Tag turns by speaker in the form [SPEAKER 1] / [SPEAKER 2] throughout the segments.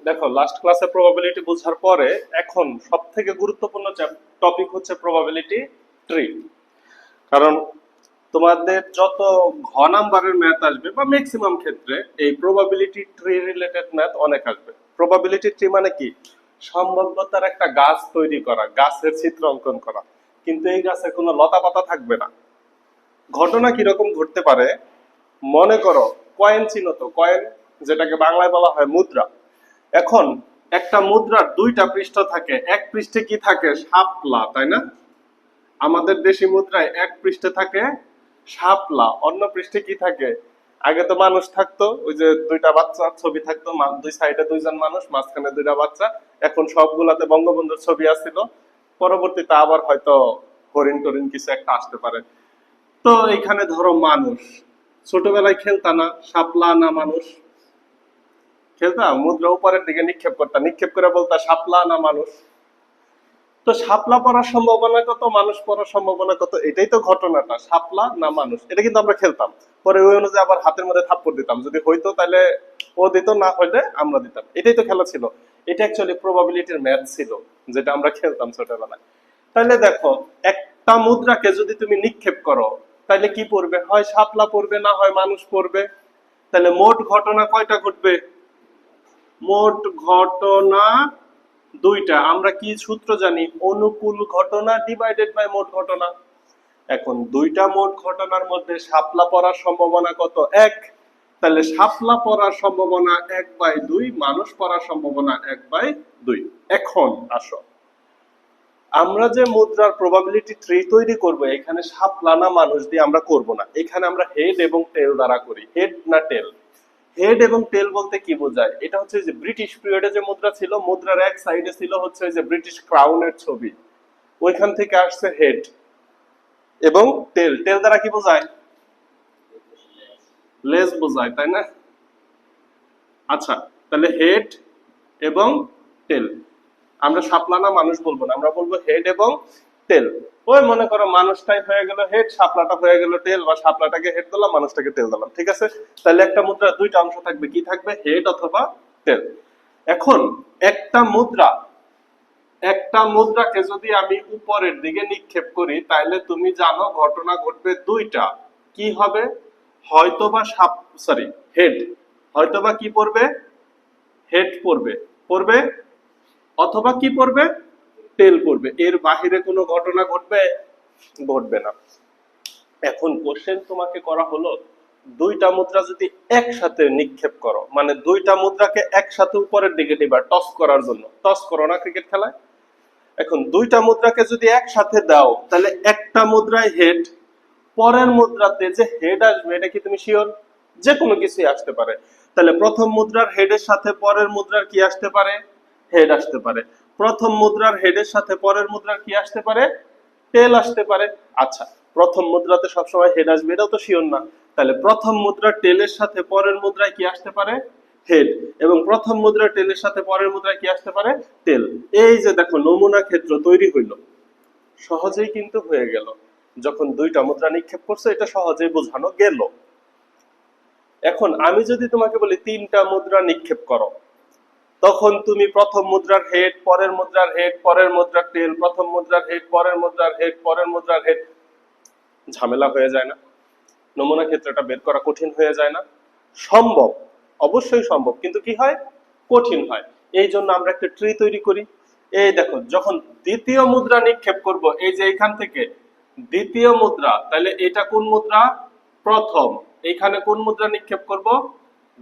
[SPEAKER 1] দেখো, লাস্ট ক্লাসে প্রবাবিলিটি বোঝার পরে এখন সবথেকে গুরুত্বপূর্ণ টপিক হচ্ছে প্রবাবিলিটি ট্রি। কারণ তোমাদের যত ঘ নাম্বারের ম্যাথ আসবে বা ম্যাক্সিমাম ক্ষেত্রে এই প্রবাবিলিটি ট্রি রিলেটেড ম্যাথ অনেক আসবে। প্রবাবিলিটি ট্রি মানে কি? সম্ভাব্যতার একটা গাছ তৈরি করা, গাছের চিত্র অঙ্কন করা, কিন্তু এই গাছে কোনো লতা পাতা থাকবে না। ঘটনা কিরকম ঘটতে পারে? মনে করো কয়েন চিনো তো, কয়েন যেটাকে বাংলায় বলা হয় মুদ্রা। এখন একটা মুদ্রার দুইটা পৃষ্ঠ থাকে, এক পৃষ্ঠে কি থাকে? শাপলা, তাই না? আমাদের দেশি মুদ্রায় এক পৃষ্ঠে থাকে শাপলা, অন্য পৃষ্ঠে কি থাকে? আগে তো মানুষ থাকতো, ওই যে দুইটা বাচ্চার ছবি থাকতো, দুই সাইডে দুইজন মানুষ, মাঝখানে দুইটা বাচ্চা। এখন সবগুলাতে বঙ্গবন্ধুর ছবি আসছিল। পরবর্তীতে আবার হয়তো হরিণ টরিণ কিছু একটা আসতে পারে। তো এখানে ধরো মানুষ, ছোটবেলায় খেলতা না শাপলা না মানুষ? খেলতাম, মুদ্রা উপরের দিকে নিক্ষেপ করতাম, নিক্ষেপ করে বলতাম শাপলা না মানুষ। তো শাপলা পড়ার সম্ভাবনা কত, মানুষ পড়ার সম্ভাবনা কত, এটাই তো ঘটনাটা, শাপলা না মানুষ। এটা কিন্তু আমরা খেলতাম, পরে ওই অনুযায়ী আবার হাতের মধ্যে থাপ্পড় দিতাম, যদি হইতো তাহলে ও দিত, না হইলে আমরা দিতাম। এটাই তো খেলা ছিল। এটা অ্যাকচুয়ালি প্রবাবিলিটির ম্যাথ ছিল, যেটা আমরা খেলতাম ছোটবেলায়। তাহলে দেখো, একটা মুদ্রাকে যদি তুমি নিক্ষেপ করো তাহলে কি পড়বে? হয় শাপলা পড়বে, না হয় মানুষ পড়বে। তাহলে মোট ঘটনা কয়টা ঘটবে? মোট ঘটনা দুইটা। আমরা কি সূত্র জানি? অনুকূল ঘটনা ডিভাইডেড বাই মোট ঘটনা। এখন দুইটা মোট ঘটনার মধ্যে শাপলা পড়ার সম্ভাবনা কত? এক। তাহলে শাপলা পড়ার সম্ভাবনা 1/2, মানুষ পড়ার সম্ভাবনা 1/2। এখন আসো, আমরা যে মুদ্রার প্রবাবিলিটি ট্রি তৈরি করব, এখানে শাপলা না মানুষ দিয়ে আমরা করব না। এখানে আমরা হেড এবং টেল দ্বারা করি। হেড না টেল? হেড এবং টেল বলতে কি বোঝায়? এটা হচ্ছে যে ব্রিটিশ পিরিয়ডে যে মুদ্রা ছিল, মুদ্রার এক সাইডে ছিল হচ্ছে যে ব্রিটিশ ক্রাউনের ছবি, ওইখান থেকে আসছে হেড এবং টেল। টেল দ্বারা কি বোঝায়? লেজ বোঝায়, তাই না? আচ্ছা, তাহলে হেড এবং টেল। আমরা শাপলা না মানুষ বলবো না, আমরা বলবো হেড এবং টেল। ওই মনে করো মানুষটাই হয়ে গেল হেড, শাপলাটা হয়ে গেল টেল, বা শাপলাটাকে হেড দিলাম, মানুষটাকে টেল দিলাম, ঠিক আছে? তাহলে একটা মুদ্রা দুইটা অংশ থাকবে, কি থাকবে? হেড অথবা টেল। এখন একটা মুদ্রা, একটা মুদ্রাকে যদি আমি উপরের দিকে নিক্ষেপ করি, তাহলে তুমি জানো ঘটনা ঘটবে দুইটা। কি হবে? হয়তোবা হেড, হয়তোবা কি পড়বে? হেড পড়বে, পড়বে, অথবা কি পড়বে? টেল পড়বে। এর বাহিরে কোনো ঘটনা ঘটবে? ঘটবে না। এখন কোশ্চেন তোমাকে করা হলো, দুইটা মুদ্রা যদি একসাথে নিক্ষেপ করো, মানে দুইটা মুদ্রাকে একসাথে উপরের দিকে নিবা টস করার জন্য। টস করো না ক্রিকেট খেলায়? এখন দুইটা মুদ্রাকে যদি একসাথে দাও, তাহলে একটা মুদ্রায় হেড, পরের মুদ্রাতে যে হেড আসবে এটা কি তুমি শিওর? যে কোনো কিছুই আসতে পারে। তাহলে প্রথম মুদ্রার হেডের সাথে পরের মুদ্রার কি আসতে পারে? হেড আসতে পারে। প্রথম মুদ্রার হেডের সাথে পরের মুদ্রার কি আসতে পারে? টেল আসতে পারে। আচ্ছা, প্রথম মুদ্রাতে সবসময় হেড আসবে এটাও তো শিওর না। তাহলে প্রথম মুদ্রার টেলের সাথে পরের মুদ্রায় কি আসতে পারে? হেড। এবং প্রথম মুদ্রার টেলের সাথে পরের মুদ্রায় কি আসতে পারে? টেল। এই যে দেখো, নমুনা ক্ষেত্র তৈরি হইল, সহজেই কিন্তু হয়ে গেল। যখন দুইটা মুদ্রা নিক্ষেপ করছো, এটা সহজেই বোঝানো গেল। এখন আমি যদি তোমাকে বলি তিনটা মুদ্রা নিক্ষেপ করো, তখন তুমি প্রথম মুদ্রার হেড, পরের মুদ্রার হেড, পরের মুদ্রার টেল, প্রথম মুদ্রার হেড, পরের মুদ্রার হেড, পরের মুদ্রার হেড। ঝামেলা হয়ে যায় না? নমুনা ক্ষেত্রটা বের করা কঠিন হয়ে যায় না? সম্ভব, অবশ্যই সম্ভব, কিন্তু কি হয়? কঠিন হয়। এই জন্য আমরা একটা ট্রি তৈরি করি। এই দেখো, যখন দ্বিতীয় মুদ্রা নিক্ষেপ করব, এই যে এখান থেকে দ্বিতীয় মুদ্রা, তাহলে এটা কোন মুদ্রা? প্রথম। এখানে কোন মুদ্রা নিক্ষেপ করব?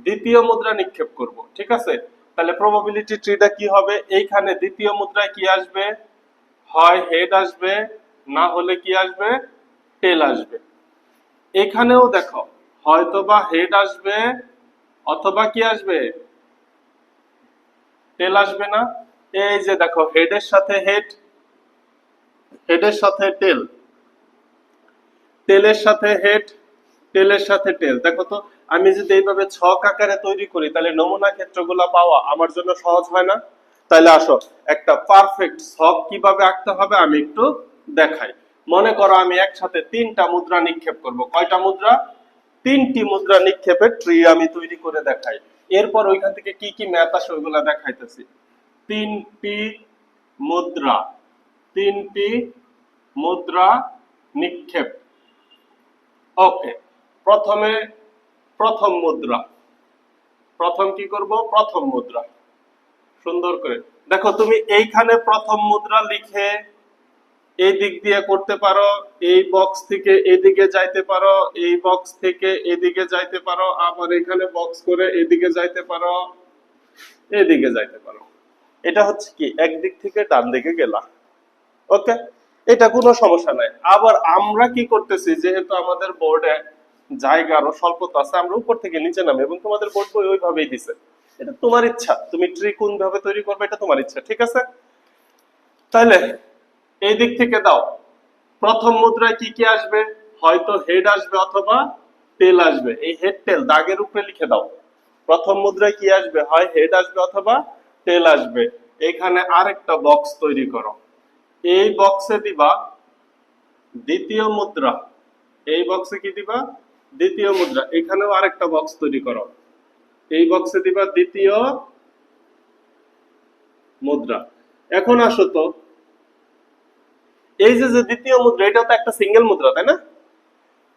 [SPEAKER 1] দ্বিতীয় মুদ্রা নিক্ষেপ করব, ঠিক আছে? তাহলে প্রবাবিলিটি ট্রিটা কি হবে? এইখানে দ্বিতীয় মুদ্রায় কি আসবে? হয় হেড আসবে, না হলে কি আসবে? টেল আসবে। এখানেও দেখো, হয়তোবা হেড আসবে, অথবা কি আসবে? টেল আসবে না? এই যে দেখো, হেডের সাথে হেড, হেডের সাথে টেল, টেলের সাথে হেড, টেলের সাথে টেল। দেখো তো, আমি যদি এইভাবে ছক আকারে তৈরি করি, তাহলে নমুনা ক্ষেত্রগুলো পাওয়া আমার জন্য সহজ হয় না? তাহলে আসো, একটা পারফেক্ট ছক কিভাবে আঁকতে হবে আমি একটু দেখাই। মনে করো আমি একসাথে তিনটা মুদ্রা নিক্ষেপ করব। কয়টা মুদ্রা? তিনটি মুদ্রা নিক্ষেপের ট্রি আমি তৈরি করে দেখাই। এরপর ওইখান থেকে কি কি ম্যাথ আসে ওইগুলা দেখাইতেছি। তিনটি মুদ্রা, তিনটি মুদ্রা নিক্ষেপ। ওকে, প্রথমে প্রথম মুদ্রা। প্রথম কি করব? প্রথম মুদ্রা। সুন্দর করে দেখো, তুমি এইখানে প্রথম মুদ্রা লিখে এই দিক দিয়ে করতে পারো, এই বক্স থেকে এদিকে যাইতে পারো, এই বক্স থেকে এদিকে যাইতে পারো, আবার এখানে বক্স করে এদিকে যাইতে পারো, এদিকে যাইতে পারো। এটা হচ্ছে কি একদিক থেকে ডান দিকে গেলা। ওকে, এটা কোনো সমস্যা নাই। আবার আমরা কি করতেছি, যেহেতু আমাদের বোর্ডে জায়গারও স্বল্পতা আছে, আমরা উপর থেকে নিচে নামি, এবং তোমাদের বোর্ড বই ওইভাবেই দিছে। এটা তোমার ইচ্ছা, তুমি ট্রি কোন ভাবে তৈরি করবে এটা তোমার ইচ্ছা, ঠিক আছে? তাহলে এই দিক থেকে দাও, প্রথম মুদ্রায় কি কি আসবে? হয়তো হেড আসবে অথবা টেল আসবে। এই হেড টেল দাগের উপরে লিখে দাও। প্রথম মুদ্রায় কি আসবে? হয় হেড আসবে অথবা টেল আসবে। এখানে আরেকটা বক্স তৈরি করো, এই বক্সে দিবা দ্বিতীয় মুদ্রা। এই বক্সে কি দিবা? দ্বিতীয় মুদ্রা। এখানেও আরেকটা বক্স তৈরি করো, এই বক্সে দিবা দ্বিতীয় মুদ্রা। এখন আসো তো, এই যে দ্বিতীয় মুদ্রা, এটা তো একটা সিঙ্গেল মুদ্রা, তাই না?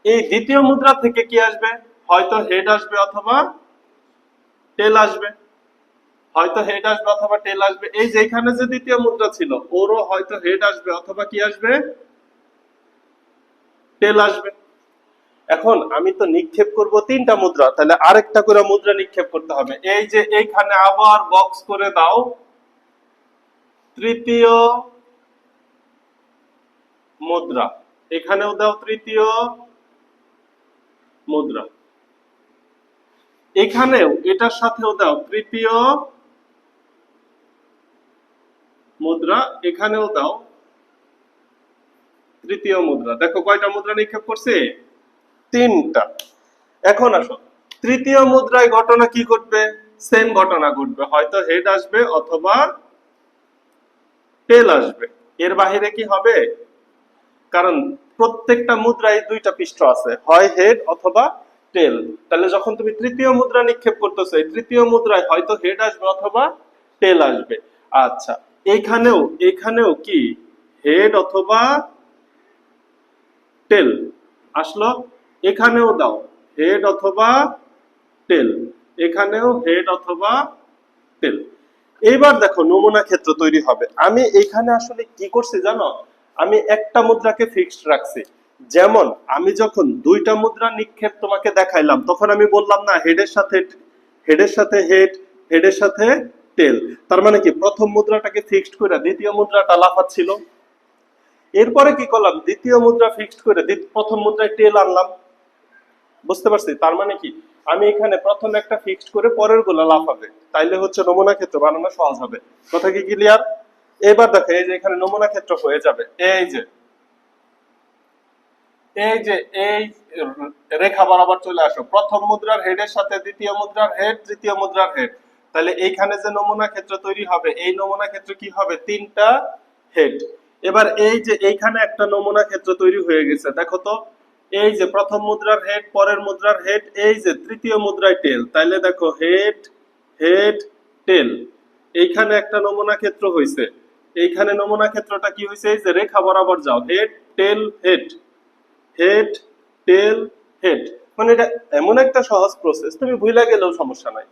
[SPEAKER 1] এই দ্বিতীয় মুদ্রা থেকে কি আসবে? হয়তো হেড আসবে অথবা টেল আসবে, হয়তো হেড আসবে অথবা টেল আসবে। এই যে এখানে যে দ্বিতীয় মুদ্রা ছিল, ওরও হয়তো হেড আসবে অথবা কি আসবে? টেল আসবে। এখন আমি তো নিক্ষেপ করব তিনটা মুদ্রা, তাহলে আরেকটা করে মুদ্রা নিক্ষেপ করতে হবে। এই যে এইখানে আবার বক্স করে দাও তৃতীয় মুদ্রা, এখানেও দাও তৃতীয় মুদ্রা, এখানেও এটার সাথেও দাও তৃতীয় মুদ্রা, এখানেও দাও তৃতীয় মুদ্রা। দেখো কয়টা মুদ্রা নিক্ষেপ করছে? তিনটা। এখন আসো, তৃতীয় মুদ্রায় ঘটনা কি ঘটবে? সেম ঘটনা ঘটবে, হয়তো হেড আসবে অথবা টেল আসবে। এর বাহিরে কি হবে? কারণ প্রত্যেকটা মুদ্রায় দুইটা পৃষ্ঠ আছে, হয় হেড অথবা টেল। তাহলে যখন তুমি তৃতীয় মুদ্রা নিক্ষেপ করতেছো, এই তৃতীয় মুদ্রায় হয়তো হেড আসবে অথবা টেল আসবে। আচ্ছা, এখানেও কি হেড অথবা টেল আসলো? এখানেও দাও হেড অথবা টেল, এখানেও হেড অথবা টেল। এইবার দেখো নমুনা ক্ষেত্র তৈরি হবে। আমি এখানে আসলে কি করছি জানো? আমি একটা মুদ্রাকে ফিক্সড রাখছি। যেমন আমি যখন দুইটা মুদ্রা নিক্ষেপ তোমাকে দেখাইলাম, তখন আমি বললাম না হেডের সাথে হেড, হেডের সাথে টেল। তার মানে কি প্রথম মুদ্রাটাকে ফিক্সড করে দ্বিতীয় মুদ্রাটা লাফাচ্ছিল। এরপরে কি করলাম? দ্বিতীয় মুদ্রা ফিক্সড করে প্রথম মুদ্রায় টেল আনলাম। বুঝতে পারছি? তার মানে কি আমি এখানে প্রথম একটা ফিক্সড করে পরের গুলো লাফাবে, তাইলে হচ্ছে নমুনা ক্ষেত্র বানানো সহজ হবে। কথা কি ক্লিয়ার? এবার দেখো, এই যে এখানে নমুনা ক্ষেত্র হয়ে যাবে। এই যে এই রেখা বরাবর চলে আসো, প্রথম মুদ্রার হেডের সাথে দ্বিতীয় মুদ্রার হেড, তৃতীয় মুদ্রার হেড। তাহলে এইখানে যে নমুনা ক্ষেত্র তৈরি হবে, এই নমুনা ক্ষেত্র কি হবে? তিনটা হেড। এবার এই যে এইখানে একটা নমুনা ক্ষেত্র তৈরি হয়ে গেছে, দেখো তো। এই যে প্রথম মুদ্রার হেড, পরের মুদ্রার হেড, এই যে তৃতীয় মুদ্রায় টেল। তাইলে দেখো হেড, হেড, টেল। এইখানে একটা নমুনা ক্ষেত্র হয়েছে। এইখানে নমুনা ক্ষেত্রটা কি হয়েছে? এই যে রেখা বরাবর যাও, head, tail, head, head, tail, head. মানে এটা এমন একটা সহজ প্রসেস, তুমি ভুলে গেলেও সমস্যা নাই,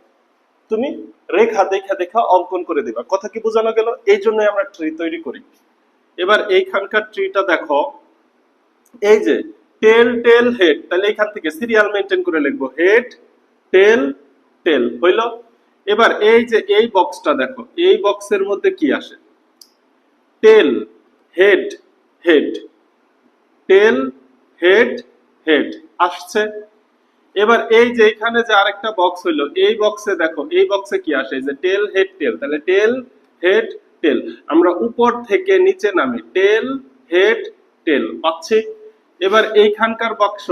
[SPEAKER 1] তুমি রেখা দেখা দেখা অঙ্কন করে দিবা। কথা কি বোঝানো গেল? এই জন্য আমরা ট্রি তৈরি করি। এবার এইখানকার ট্রিটা দেখো, এই যে টেল, টেল, হেড, তাহলে এখান থেকে সিরিয়াল মেনটেন করে লিখবো, হেড, টেল, টেল, হইল। এবার এই যে এই বক্সটা দেখো, এই বক্সের মধ্যে কি আসে? টেল, head, head, tail, head, head আসছে। এবার এই যে এখানে যে আরেকটা বক্স হইলো, এই বক্সে দেখো, এই বক্সে কি আসে? যে টেল, হেড, টেল, তাহলে টেল, হেড, টেল। আমরা উপর থেকে নিচে নামি, টেল, হেড, টেল পাচ্ছি। এবার এইখানকার বাক্স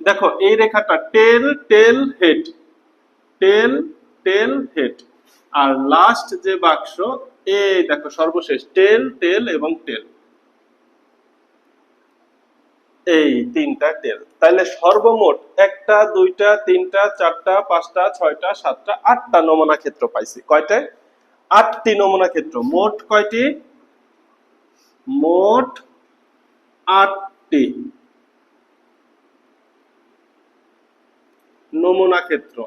[SPEAKER 1] দেখো, এই রেখাটা টেল, tail, head, tail, tail, head. আর লাস্ট যে বাক্স, এই দেখো সর্বশেষ টেল, টেল এবং টেল। এই তিনটা টেল। তাহলে সর্বমোট একটা, দুইটা, তিনটা, চারটা, পাঁচটা, ছয়টা, সাতটা, আটটা নমুনা ক্ষেত্র পাইছি। কয়টা? 8টি নমুনা ক্ষেত্র। মোট কয়টি? মোট 8টি নমুনা ক্ষেত্র।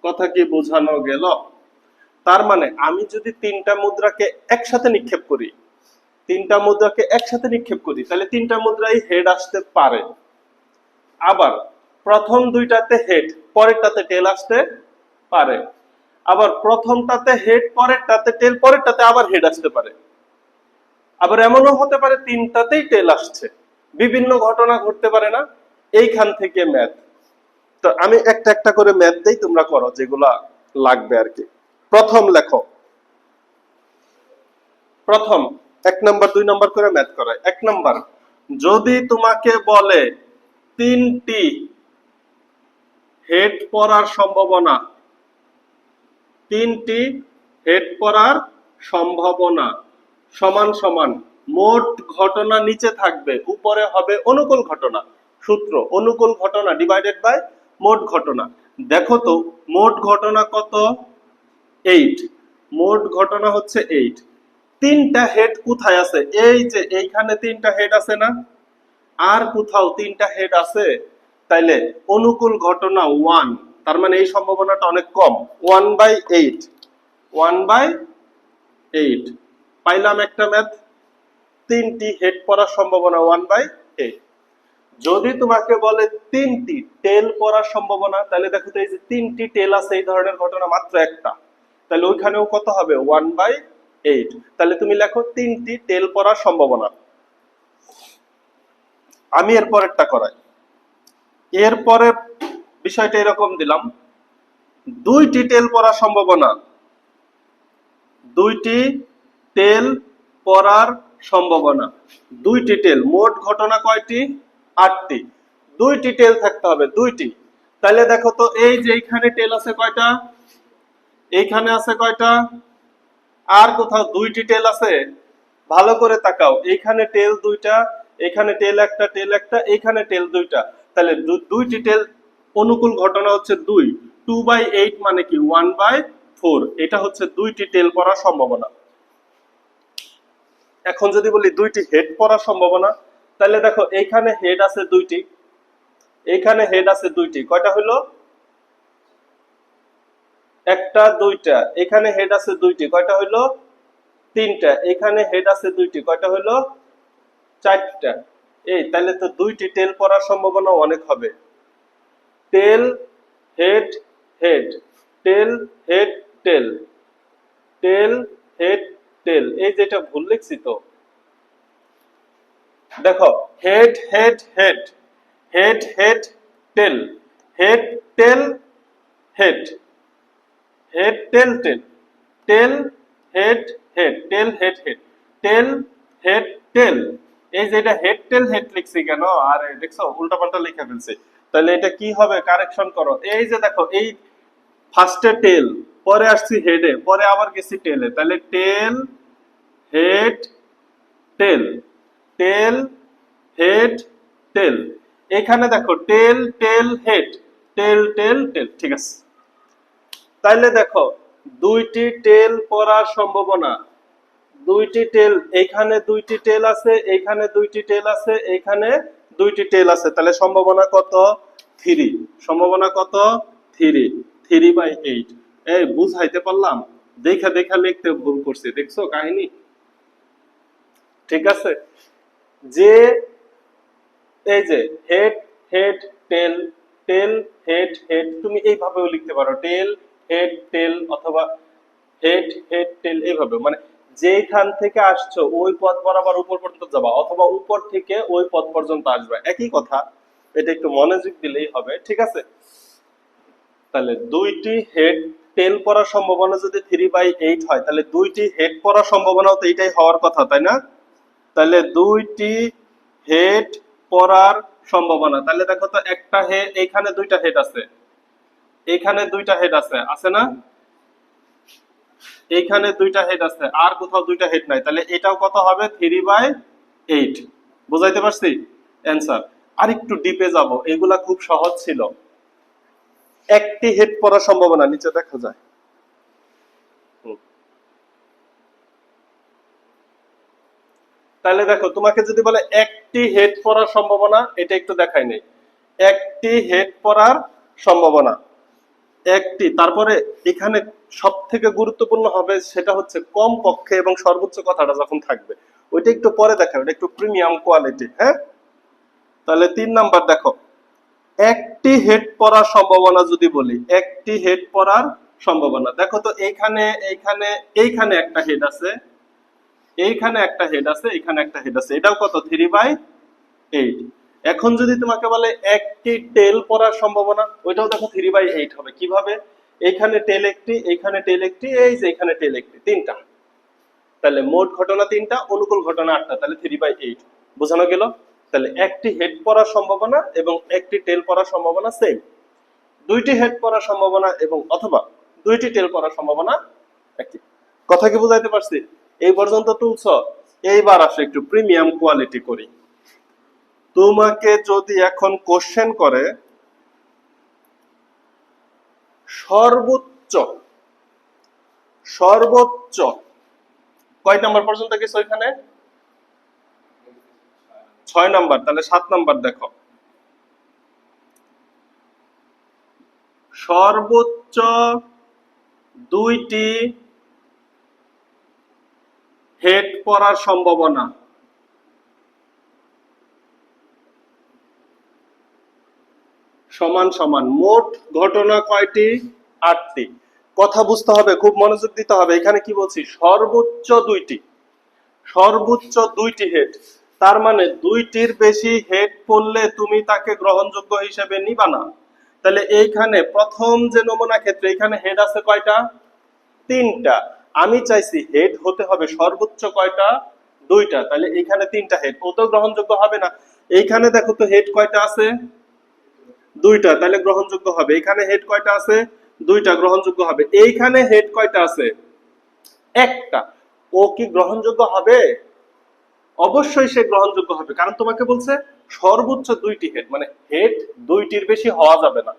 [SPEAKER 1] কথা কি বোঝানো গেল? তার মানে আমি যদি তিনটা মুদ্রাকে একসাথে নিক্ষেপ করি, তাহলে তিনটা মুদ্রাই হেড আসতে পারে। আবার প্রথম দুইটাতে হেড, পরেরটাতে টেল আসতে পারে। আবার প্রথমটাতে হেড, পরেরটাতে টেল, পরেরটাতে আবার হেড আসতে পারে। আবার এমনও হতে পারে তিনটাতেই টেল আসছে। বিভিন্ন ঘটনা ঘটতে পারে না? এইখান থেকে ম্যাথ। তো আমি একটা একটা করে ম্যাথ দেই, তোমরা করো যেগুলা লাগবে আর কি। প্রথম লেখো, প্রথম 1 নাম্বার 2 নাম্বার করে ম্যাথ করায়। 1 নাম্বার, যদি তোমাকে বলে তিনটি হেড পড়ার সম্ভাবনা, তিনটি হেড পড়ার সম্ভাবনা সমান সমান মোট ঘটনা নিচে থাকবে, উপরে হবে অনুকূল ঘটনা। সূত্র অনুকূল ঘটনা ডিভাইডেড বাই মোট ঘটনা। দেখো তো মোট ঘটনা কত? 8। মোট ঘটনা হচ্ছে 8। তিনটা হেড কোথায় আছে? এই যে এইখানে তিনটা হেড আছে না? আর কোথাও তিনটা হেড আছে? তাইলে অনুকূল ঘটনা 1, তার মানে এই সম্ভাবনাটা অনেক কম। 1/8, 1/8 পাইলাম একটা ম্যাথ। তিনটি হেড পড়ার সম্ভাবনা 1/8। যদি তোমাকে বলে তিনটি টেল পড়ার সম্ভাবনা, তাহলে দেখো তো এই যে তিনটি টেল আছে, এই ধরনের ঘটনা মাত্র একটা, তাহলে ওইখানেও কত হবে? 1/8। তাহলে তুমি লেখো তিনটি টেল পড়ার সম্ভাবনা। আমি এর পরেরটা করাই। এরপরে বিষয়টা এরকম দিলাম, দুইটি টেল পড়ার সম্ভাবনা, দুইটি টেল পড়ার সম্ভাবনা, দুইটি টেল। মোট ঘটনা কয়টি? 8টি। দুইটি টেল থাকতে হবে, দুইটি। তাহলে দেখো তো এই যে এইখানে টেল আছে কয়টা? এইখানে আছে কয়টা? আর কোথাও দুইটি টেল আছে? ভালো করে তাকাও, এইখানে টেল দুইটা, এখানে টেল একটা, টেল একটা, এইখানে টেল দুইটা। তাহলে দুইটি টেল, অনুকূল ঘটনা হচ্ছে 2। 2/8 মানে কি? 1/4। এটা হচ্ছে দুইটি টেল পড়ার সম্ভাবনা। এখন যদি বলি দুইটি হেড পড়ার সম্ভাবনা, তাহলে দেখো এইখানে হেড আছে দুইটি, এইখানে হেড আছে দুইটি। কয়টা হলো? একটা, দুইটা। এখানে হেড আছে দুইটি। কয়টা হলো? তিনটা। এখানে হেড আছে দুইটি। কয়টা হলো? চারটা। এই তাহলে তো দুইটি টেল পড়ার সম্ভাবনা অনেক হবে। Tail head head, tail head tail, tail head tail. এই যেটা ভুল লিখছি তো, দেখো head head head, head head tail, head tail head, head tail tail, tail head head, tail head head, tail head tail. এই যে এটা হেড টেল হেড লিখছি কেন? আর দেখছো উল্টাপাল্টা লিখে ফেলছি। তাহলে এটা কি হবে? কারেকশন করো। এই যে দেখো এই ফার্স্টে টেল, পরে আসছি হেডে, পরে আবার গেছি টেলে। তাহলে টেল হেড টেল, টেল হেড টেল। এখানে দেখো টেল টেল হেড, টেল টেল টেল। ঠিক আছে। তাইলে দেখো দুইটি টেল পড়ার সম্ভাবনা, দুইটি টেল, এইখানে দুইটি টেল আছে, এইখানে দুইটি টেল আছে, এইখানে দুইটি টেল আছে। তাহলে সম্ভাবনা কত? 3। সম্ভাবনা কত? 3। 3/8। এই বুঝাইতে পারলাম? দেখা দেখা লিখতে ভুল করছি, দেখছো কাহিনী? ঠিক আছে। যে এই যে head head tail, tail head head, তুমি এইভাবেও লিখতে পারো, টেল হেড টেল অথবা হেড হেড টেল, এইভাবে। মানে যেখান থেকে আসছো ওই পথ বরাবর উপর পর্যন্ত যাবা, অথবা উপর থেকে ওই পথ পর্যন্ত আসবে, একই কথা। এটা একটু মনোযোগ দিলেই হবে। ঠিক আছে। তাহলে দুইটি হেড টেল পড়ার সম্ভাবনা যদি 3/8 হয়, তাহলে দুইটি হেড পড়ার সম্ভাবনাও তো এইটাই হওয়ার কথা, তাই না? তাহলে দুইটি হেড পড়ার সম্ভাবনা, তাহলে দেখো তো একটা হেড, এখানে দুইটা হেড আছে, এখানে দুইটা হেড আছে, আছে না? এইখানে দুইটা হেড আছে, আর কোথাও দুইটা হেড নাই। তাহলে এটাও কত হবে? 3/8। বুঝাইতে পারছি? অ্যান্সার। আর একটু ডিপে যাব, এগুলা খুব সহজ ছিল। একটি হেড পড়ার সম্ভাবনা নিচে দেখা যায়। তাহলে দেখো, তোমাকে যদি বলে একটি হেড পড়ার সম্ভাবনা, এটা একটু দেখাই নেই। একটি হেড পড়ার সম্ভাবনা, একটি, তারপরে এখানে সব থেকে গুরুত্বপূর্ণ হবে সেটা হচ্ছে কম পক্ষে এবং সর্বোচ্চ কথাটা যখন থাকবে, ওইটা একটু পরে দেখা, ওইটা একটু প্রিমিয়াম কোয়ালিটি। হ্যাঁ, তাহলে 3 নাম্বার দেখো, একটি হেড পড়ার সম্ভাবনা যদি বলি, একটি হেড পড়ার সম্ভাবনা, দেখো তো এইখানে এইখানে এইখানে একটা হেড আছে, এইখানে একটা হেড আছে, এখানে একটা হেড আছে, এটাও কত 3/8। এখন যদি তোমাকে বলে একটি টেল পড়ার সম্ভাবনা, ওইটাও দেখো 3/8 হবে। কিভাবে? এইখানে টেল একটি, এইখানে টেল একটি, এই যে এখানে টেল একটি, তিনটা। তাহলে মোট ঘটনা তিনটা, অনুকূল ঘটনা 8টা, তাহলে 3/8 বোঝানো গেল। তাহলে একটি হেড পড়ার সম্ভাবনা এবং একটি টেল পড়ার সম্ভাবনা সেম, দুইটি হেড পড়ার সম্ভাবনা এবং অথবা দুইটি টেল পড়ার সম্ভাবনা একই। কথা কি বুঝাইতে পারছি? এই পর্যন্ত তুলছ, এইবার আসে একটু প্রিমিয়াম কোয়ালিটি করি। তোমাকে যদি এখন কোশ্চেন করে সর্বোচ্চ, সর্বোচ্চ কয় নাম্বার পর্যন্ত গেছে ওইখানে? 6 নাম্বার, তাহলে 7 নাম্বার দেখো, সর্বোচ্চ দুইটি হেড পড়ার সম্ভাবনা সমান সমান মোট ঘটনা কয়টি? 8টি। কথা বুঝতে হবে, খুব মনোযোগ দিতে হবে। এখানে কি বলছি? সর্বোচ্চ দুইটি, সর্বোচ্চ দুইটি হেড, তার মানে দুইটির বেশি হেড পড়লে তুমি তাকে গ্রহণযোগ্য হিসেবে নিবা না। তাহলে এইখানে প্রথম যে নমুনা ক্ষেত্রে এখানে হেড আছে কয়টা? 3টা। আমি চাইছি হেড হতে হবে সর্বোচ্চ কয়টা? 2টা। তাহলে এইখানে 3টা হেড, ও তো গ্রহণযোগ্য হবে না। এইখানে দেখো তো হেড কয়টা আছে? 2টা, তাহলে গ্রহণযোগ্য হবে। এখানে হেড কয়টা আছে? 2টা, গ্রহণযোগ্য হবে। এইখানে হেড কয়টা আছে? 1টা। ও কি গ্রহণযোগ্য হবে? অবশ্যই সে গ্রহণযোগ্য হবে, কারণ তোমাকে বলছে সর্বোচ্চ দুইটি হেড, মানে হেড দুইটির বেশি হওয়া যাবে না।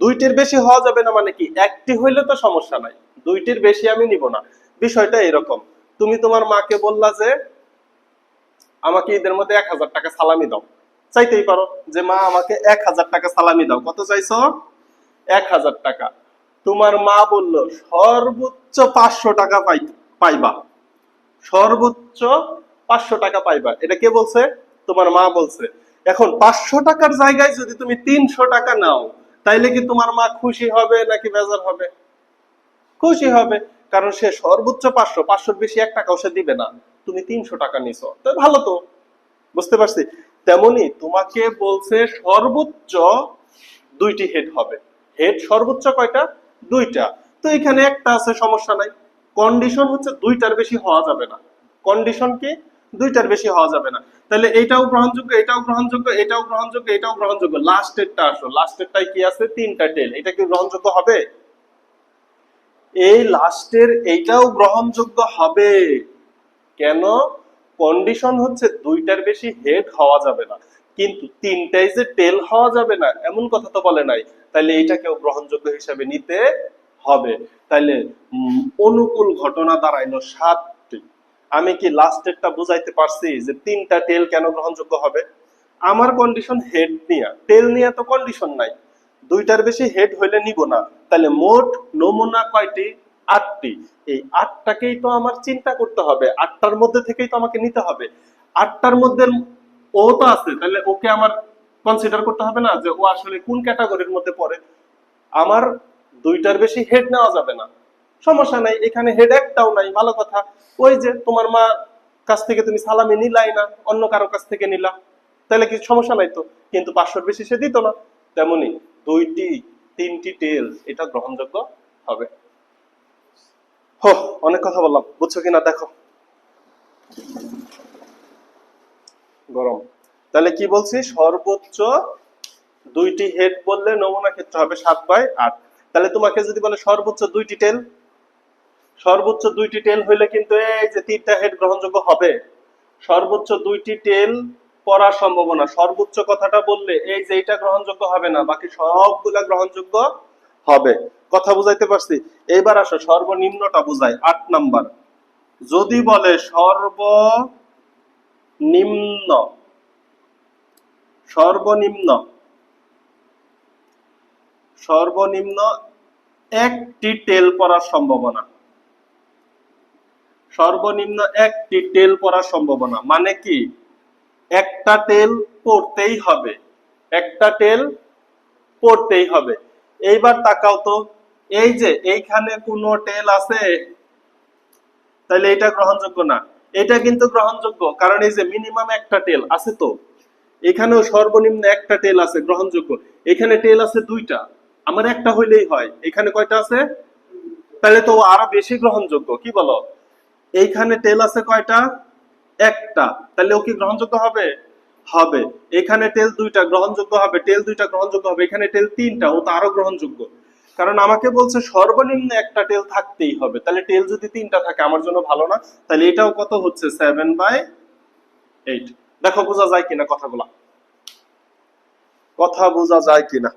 [SPEAKER 1] দুইটির বেশি হওয়া যাবে না মানে কি? একটি হইলে তো সমস্যা নাই, দুইটির বেশি আমি নিব না। বিষয়টা এরকম, তুমি তোমার মাকে বললা যে আমাকে ঈদের মধ্যে 1000 টাকা সালামি দাও, চাইতেই পারো যে মা আমাকে 1000 টাকা সালামি দাও। কত চাইছো? 1000 টাকা। তোমার মা বলল সর্বোচ্চ 500 টাকা পাইবা, সর্বোচ্চ 500 টাকা পাইবা। এটা কে বলছে? তোমার মা বলছে। এখন 500 টাকার জায়গায় যদি তুমি 300 টাকা নাও, তাইলে কি তোমার মা খুশি হবে নাকি বেজার হবে? খুশি হবে, কারণ সে সর্বোচ্চ 500, 500-র বেশি 1 টাকাও সে দিবে না। তুমি 300 টাকা নিছো, তো ভালো তো। বুঝতে পারছি? তেমনি তোমাকে বলছে সর্বোচ্চ দুইটি হেড হবে। হেড সর্বোচ্চ কয়টা? 2টা। তো এখানে একটা আছে, সমস্যা নাই। কন্ডিশন হচ্ছে 2টার বেশি হওয়া যাবে না। কন্ডিশন কি? 2টার বেশি হওয়া যাবে না। তাহলে এইটাও গ্রহণযোগ্য, এটাও গ্রহণযোগ্য, এটাও গ্রহণযোগ্য, এটাও গ্রহণযোগ্য। লাস্টেরটা আসো, লাস্টেরটাই কি আছে? 3টা টেল। এটা কি গ্রহণযোগ্য হবে? এই লাস্টের এইটাও গ্রহণযোগ্য হবে। কেন? কন্ডিশন হচ্ছে 2টার বেশি হেড হওয়া যাবে না, কিন্তু 3টাই যে টেল হওয়া যাবে না এমন কথা তো বলে নাই। তাইলে এইটাকেও গ্রহণযোগ্য হিসেবে নিতে হবে। তাইলে অনুকূল ঘটনা দাঁড়াইলো 7টি। আমি কি লাস্টেরটা বুঝাইতে পারছি যে 3টা টেল কেন গ্রহণযোগ্য হবে? আমার কন্ডিশন হেড নিয়ে, টেল নিয়ে তো কন্ডিশন নাই। 2টার বেশি হেড হইলে নিব না। তাহলে মোট নমুনা কয়টি? 8টি। এই 8টাকেই তো আমার চিন্তা করতে হবে, 8টার মধ্যে থেকেই তো আমাকে নিতে হবে। 8টার মধ্যে ও তো আছে, তাহলে ওকে আমার কনসিডার করতে হবে না যে ও আসলে কোন ক্যাটাগরির মধ্যে পড়ে। আমার 2টার বেশি হেড নেওয়া যাবে না, সমস্যা নাই। এখানে হেড একটাও নাই, ভালো কথা। ওই যে তোমার মা কাছ থেকে তুমি সালামি নিলাই না, অন্য কারো কাছ থেকে নিলা, তাহলে কি সমস্যা নাই তো। কিন্তু 500-র বেশি সে দিত না। তেমনি 2টি 3টি টেল, এটা গ্রহণযোগ্য হবে। হো, অনেক কথা বললাম, বুঝছো কিনা দেখো। গরম। তাহলে কি বলছি? সর্বোচ্চ 2টি হেড বললে নমুনা ক্ষেত্র হবে 7/8। তাহলে তোমাকে যদি বলে সর্বোচ্চ 2টি টেল, সর্বোচ্চ 2টি টেল হইলে কিন্তু এই যে 3টা হেড গ্রহণযোগ্য হবে। সর্বোচ্চ দুইটি টেল পড়ার সম্ভাবনা। সর্বোচ্চ কথাটা বললে এই যে এটা গ্রহণযোগ্য হবে না, বাকি সবগুলা গ্রহণযোগ্য হবে। কথা বুঝাইতে পারছি? এইবার আসো সর্বনিম্নটা বুঝাই, 8 নাম্বার। যদি বলে সর্বনিম্ন, সর্বনিম্ন সর্বনিম্ন একটি টেল পড়ার সম্ভাবনা, সর্বনিম্ন একটি টেল পড়ার সম্ভাবনা মানে কি একটা টেল পড়তেই হবে, একটা টেল পড়তেই হবে। এইবার তাকাও তো, এই যে এইখানে কোনো টেল আছে, তাহলে এটা গ্রহণযোগ্য না। এটা কিন্তু গ্রহণযোগ্য, কারণ এই যে মিনিমাম একটা টেল আছে, তো এখানেও সর্বনিম্ন একটা টেল আছে, গ্রহণযোগ্য। এখানে টেল আছে দুইটা, আমার একটা হইলেই হয়। এখানে কয়টা আছে? তাহলে তো আরো বেশি গ্রহণযোগ্য, কি বলো? এইখানে টেল আছে কয়টা? একটা, তাহলে ও কি গ্রহণযোগ্য হবে? হবে। এখানে টেল দুইটা, গ্রহণযোগ্য হবে। টেল দুইটা গ্রহণযোগ্য হবে। এখানে টেল তিনটা, ও তো আরো গ্রহণযোগ্য। কারণ আমাকে বলছে সর্বনিম্ন একটা টেল থাকতেই হবে, তাহলে টেল যদি তিনটা থাকে আমার জন্য ভালো না? তাহলে এটাও কত হচ্ছে? 7/8। দেখো বোঝা যায় কিনা কথাগুলা, কথা বোঝা যায় কিনা?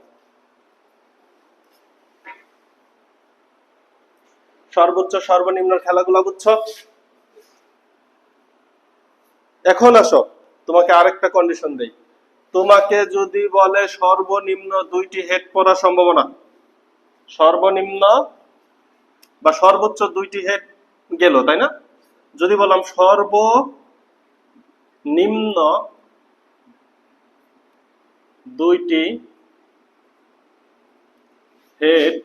[SPEAKER 1] সর্বোচ্চ সর্বনিম্ন খেলাগুলা বুঝছো? এখন আসো, তোমাকে আরেকটা কন্ডিশন দেই। তোমাকে যদি বলে সর্বনিম্ন দুইটি হেড পড়ার সম্ভাবনা, সর্বনিম্ন বা সর্বোচ্চ দুইটি হেড গেল, তাই না? যদি বললাম সর্বনিম্ন দুইটি হেড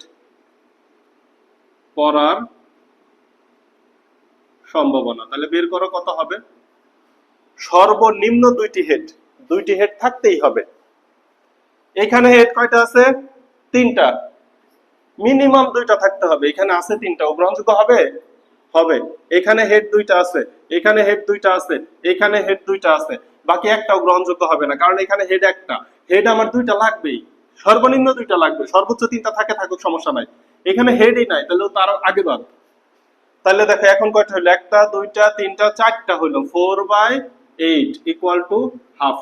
[SPEAKER 1] পড়ার সম্ভাবনা, তাহলে বের করো কত হবে। সর্বনিম্ন দুইটি হেড, দুইটি হেড থাকতেই হবে। এখানে হেড কয়টা আছে? তিনটা। মিনিমাম দুইটা থাকতে হবে। এখানে আছে তিনটা, ও গ্রহণযোগ্য হবে? হবে। এখানে হেড দুইটা আছে, এখানে হেড দুইটা আছে, এখানে হেড দুইটা আছে, বাকি একটাও গ্রহণযোগ্য হবে না, কারণ এখানে হেড একটা। হেড আমার দুইটা লাগবেই, সর্বনিম্ন দুইটা লাগবে। সর্বোচ্চ তিনটা থাকে, থাকুক, সমস্যা নাই। এখানে হেডই নাই, তাহলে তার আগে বাদ। তাহলে দেখো এখন কয়টা হলো? একটা, দুইটা, তিনটা, চারটা হলো। 4/8 ইকুয়াল টু হাফ।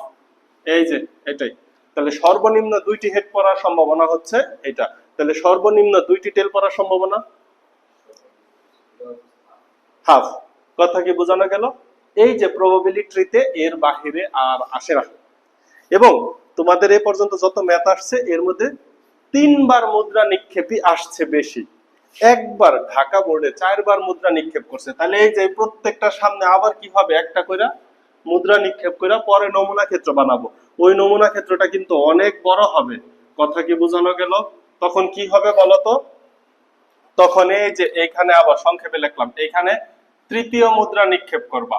[SPEAKER 1] এই যে এটাই। তাহলে সর্বনিম্ন দুইটি হেড পড়ার সম্ভাবনা হচ্ছে এটা। তাহলে সর্বনিম্ন দুইটি টেল পড়ার সম্ভাবনা হাফ। কথা কি বোঝানো গেল? এই যে প্রবাবিলিটিতে এর বাহিরে আর আসে না। এবং তোমাদের এ পর্যন্ত যত ম্যাথ আসছে এর মধ্যে 3বার মুদ্রা নিক্ষেপই আসছে বেশি। একবার ঢাকা বোর্ডে 4বার মুদ্রা নিক্ষেপ করছে। তাহলে এই যে প্রত্যেকটা সামনে আবার কি হবে? একটা কইরা মুদ্রা নিক্ষেপ কইরা পরে নমুনা ক্ষেত্র বানাবো। ওই নমুনা ক্ষেত্রটা কিন্তু অনেক বড় হবে। কথা কি বোঝানো গেল? তখন কি হবে বলতো? তখন এই যে এখানে আবার সংক্ষেপে লিখলাম, এখানে তৃতীয় মুদ্রা নিক্ষেপ করবা।